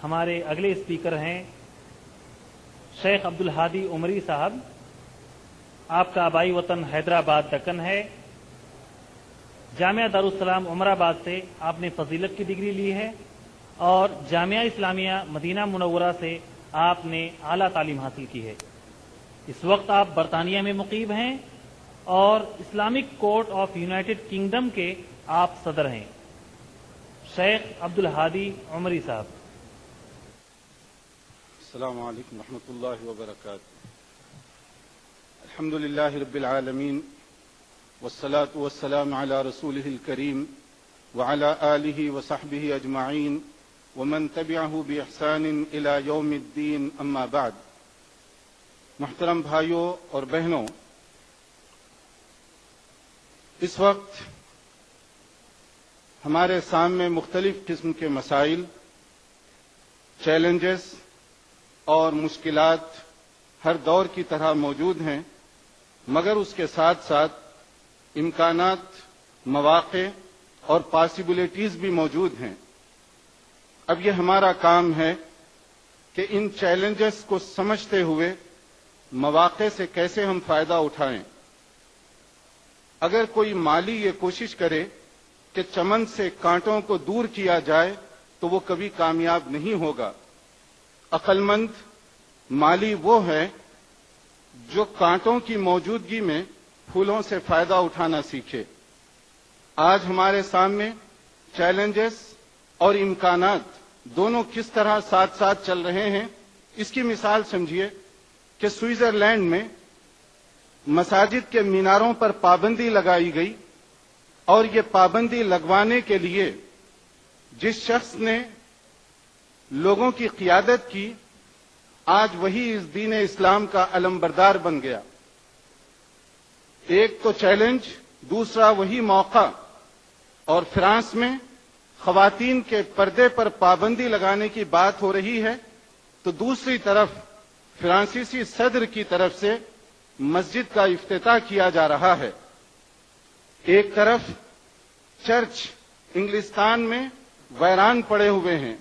ہمارے اگلے اسپیکر ہیں شیخ عبدالہادی عمری صاحب. آپ کا آبائی وطن حیدرآباد دکن ہے. جامعہ دارالسلام عمر آباد سے آپ نے فضیلت کی ڈگری لی ہے اور جامعہ اسلامیہ مدینہ منورہ سے آپ نے اعلیٰ تعلیم حاصل کی ہے. اس وقت آپ برطانیہ میں مقیم ہیں اور Islamic court of United kingdom کے آپ صدر ہیں. شیخ عبدالہادی عمری صاحب. السلام علیکم ورحمۃ اللہ وبرکاتہ. الحمد للہ رب العالمین والصلاة والسلام علی رسولہ الکریم وعلی آلہ وصحبہ اجمعین ومن تبعہ بإحسان الی یوم الدین. اما بعد. محترم بھائیوں اور بہنوں، اس وقت ہمارے سامنے مختلف قسم کے مسائل، چیلنجز اور مشکلات ہر دور کی طرح موجود ہیں، مگر اس کے ساتھ ساتھ امکانات، مواقع اور پاسبلٹیز بھی موجود ہیں. اب یہ ہمارا کام ہے کہ ان چیلنجز کو سمجھتے ہوئے مواقع سے کیسے ہم فائدہ اٹھائیں. اگر کوئی مالی یہ کوشش کرے کہ چمن سے کانٹوں کو دور کیا جائے تو وہ کبھی کامیاب نہیں ہوگا. عقل مند مالی وہ ہے جو کانٹوں کی موجودگی میں پھولوں سے فائدہ اٹھانا سیکھے. آج ہمارے سامنے چیلنجز اور امکانات دونوں کس طرح ساتھ ساتھ چل رہے ہیں، اس کی مثال سمجھیے کہ سوئٹزرلینڈ میں مساجد کے میناروں پر پابندی لگائی گئی اور یہ پابندی لگوانے کے لیے جس شخص نے لوگوں کی قیادت کی، آج وہی اس دین اسلام کا علمبردار بن گیا. ایک تو چیلنج، دوسرا وہی موقع. اور فرانس میں خواتین کے پردے پر پابندی لگانے کی بات ہو رہی ہے تو دوسری طرف فرانسیسی صدر کی طرف سے مسجد کا افتتاح کیا جا رہا ہے. ایک طرف چرچ انگلستان میں ویران پڑے ہوئے ہیں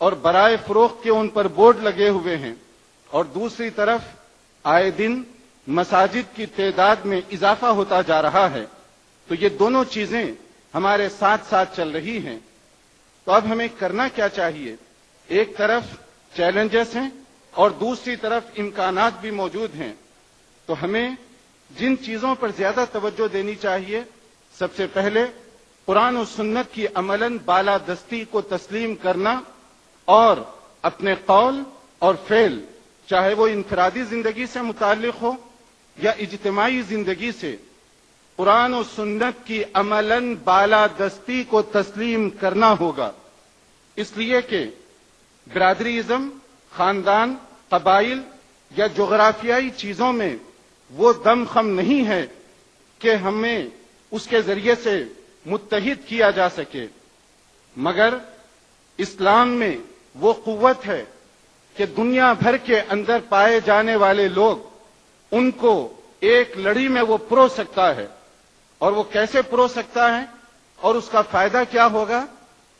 اور برائے فروخت کے ان پر بورڈ لگے ہوئے ہیں، اور دوسری طرف آئے دن مساجد کی تعداد میں اضافہ ہوتا جا رہا ہے. تو یہ دونوں چیزیں ہمارے ساتھ ساتھ چل رہی ہیں. تو اب ہمیں کرنا کیا چاہیے؟ ایک طرف چیلنجز ہیں اور دوسری طرف امکانات بھی موجود ہیں. تو ہمیں جن چیزوں پر زیادہ توجہ دینی چاہیے، سب سے پہلے قرآن و سنت کی عملاً بالادستی کو تسلیم کرنا اور اپنے قول اور فعل، چاہے وہ انفرادی زندگی سے متعلق ہو یا اجتماعی زندگی سے، قرآن و سنت کی عملاً بالادستی کو تسلیم کرنا ہوگا. اس لیے کہ برادریزم، خاندان، قبائل یا جغرافیائی چیزوں میں وہ دم خم نہیں ہے کہ ہمیں اس کے ذریعے سے متحد کیا جا سکے، مگر اسلام میں وہ قوت ہے کہ دنیا بھر کے اندر پائے جانے والے لوگ، ان کو ایک لڑی میں وہ پرو سکتا ہے. اور وہ کیسے پرو سکتا ہے اور اس کا فائدہ کیا ہوگا؟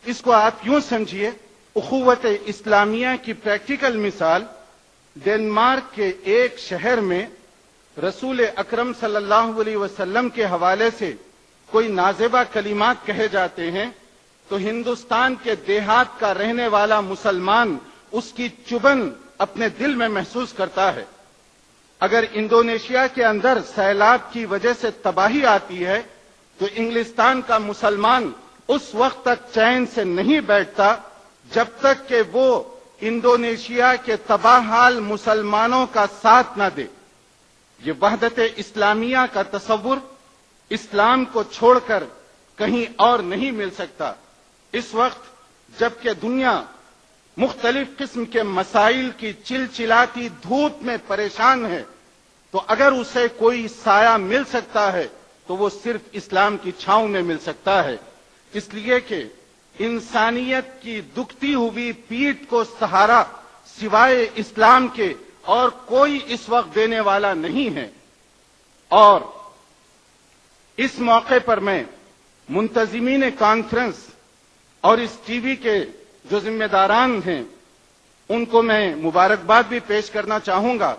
اس کو آپ یوں سمجھیے، اخوت اسلامیہ کی پریکٹیکل مثال ڈنمارک کے ایک شہر میں رسول اکرم صلی اللہ علیہ وسلم کے حوالے سے کوئی نازیبہ کلمات کہے جاتے ہیں تو ہندوستان کے دیہات کا رہنے والا مسلمان اس کی چبھن اپنے دل میں محسوس کرتا ہے. اگر انڈونیشیا کے اندر سیلاب کی وجہ سے تباہی آتی ہے تو انگلستان کا مسلمان اس وقت تک چین سے نہیں بیٹھتا جب تک کہ وہ انڈونیشیا کے تباہ حال مسلمانوں کا ساتھ نہ دے. یہ وحدت اسلامیہ کا تصور اسلام کو چھوڑ کر کہیں اور نہیں مل سکتا. اس وقت جبکہ دنیا مختلف قسم کے مسائل کی چلچلاتی دھوپ میں پریشان ہے، تو اگر اسے کوئی سایہ مل سکتا ہے تو وہ صرف اسلام کی چھاؤں میں مل سکتا ہے. اس لیے کہ انسانیت کی دکھتی ہوئی پیٹھ کو سہارا سوائے اسلام کے اور کوئی اس وقت دینے والا نہیں ہے. اور اس موقع پر میں منتظمین کانفرنس اور اس ٹی وی کے جو ذمہ داران ہیں ان کو میں مبارکباد بھی پیش کرنا چاہوں گا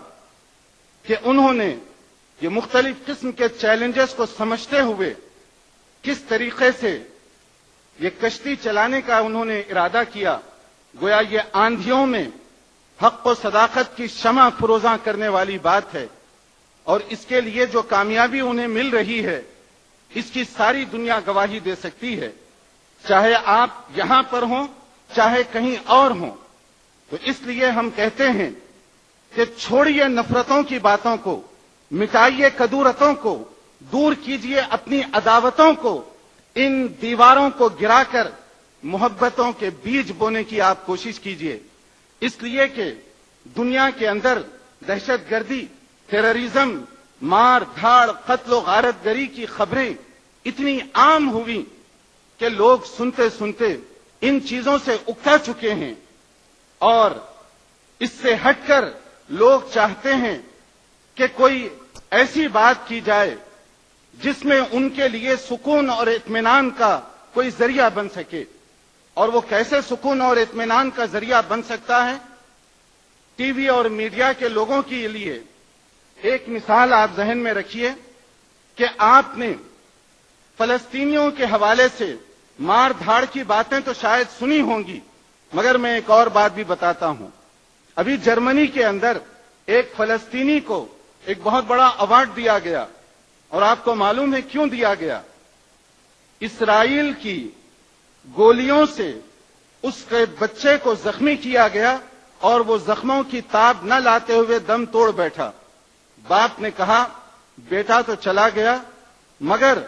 کہ انہوں نے یہ مختلف قسم کے چیلنجز کو سمجھتے ہوئے کس طریقے سے یہ کشتی چلانے کا انہوں نے ارادہ کیا، گویا یہ آندھیوں میں حق و صداقت کی شمع فروزاں کرنے والی بات ہے، اور اس کے لیے جو کامیابی انہیں مل رہی ہے اس کی ساری دنیا گواہی دے سکتی ہے، چاہے آپ یہاں پر ہوں چاہے کہیں اور ہوں۔ تو اس لیے ہم کہتے ہیں کہ چھوڑیے نفرتوں کی باتوں کو، مٹائیے کدورتوں کو، دور کیجیے اپنی عداوتوں کو، ان دیواروں کو گرا کر محبتوں کے بیج بونے کی آپ کوشش کیجیے، اس لیے کہ دنیا کے اندر دہشت گردی، ٹیررزم، مار دھاڑ، قتل و غارت گری کی خبریں اتنی عام ہوئی کہ لوگ سنتے سنتے ان چیزوں سے اکتا چکے ہیں، اور اس سے ہٹ کر لوگ چاہتے ہیں کہ کوئی ایسی بات کی جائے جس میں ان کے لیے سکون اور اطمینان کا کوئی ذریعہ بن سکے۔ اور وہ کیسے سکون اور اطمینان کا ذریعہ بن سکتا ہے؟ ٹی وی اور میڈیا کے لوگوں کے لیے ایک مثال آپ ذہن میں رکھیے کہ آپ نے فلسطینیوں کے حوالے سے مار دھاڑ کی باتیں تو شاید سنی ہوں گی، مگر میں ایک اور بات بھی بتاتا ہوں۔ ابھی جرمنی کے اندر ایک فلسطینی کو ایک بہت بڑا ایوارڈ دیا گیا، اور آپ کو معلوم ہے کیوں دیا گیا؟ اسرائیل کی گولیوں سے اس کے بچے کو زخمی کیا گیا اور وہ زخموں کی تاب نہ لاتے ہوئے دم توڑ بیٹھا۔ باپ نے کہا بیٹا تو چلا گیا، مگر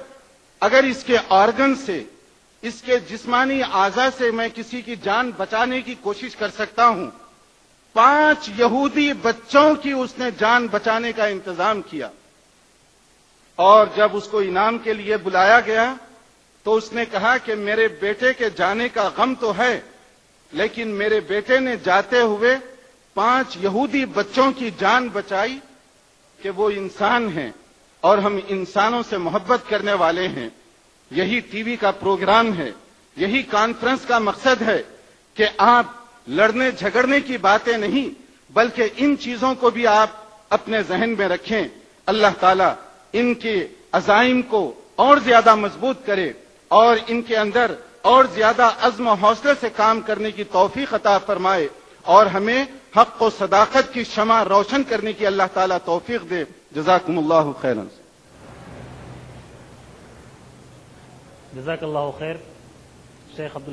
اگر اس کے آرگن سے، اس کے جسمانی اعضاء سے میں کسی کی جان بچانے کی کوشش کر سکتا ہوں۔ 5 یہودی بچوں کی اس نے جان بچانے کا انتظام کیا، اور جب اس کو انعام کے لیے بلایا گیا تو اس نے کہا کہ میرے بیٹے کے جانے کا غم تو ہے، لیکن میرے بیٹے نے جاتے ہوئے 5 یہودی بچوں کی جان بچائی، کہ وہ انسان ہیں اور ہم انسانوں سے محبت کرنے والے ہیں۔ یہی ٹی وی کا پروگرام ہے، یہی کانفرنس کا مقصد ہے کہ آپ لڑنے جھگڑنے کی باتیں نہیں بلکہ ان چیزوں کو بھی آپ اپنے ذہن میں رکھیں۔ اللہ تعالیٰ ان کے عزائم کو اور زیادہ مضبوط کرے اور ان کے اندر اور زیادہ عزم و حوصلے سے کام کرنے کی توفیق عطا فرمائے، اور ہمیں حق و صداقت کی شمع روشن کرنے کی اللہ تعالیٰ توفیق دے۔ جزاکم اللہ خیرا۔ جزاک اللہ خیر شیخ عبد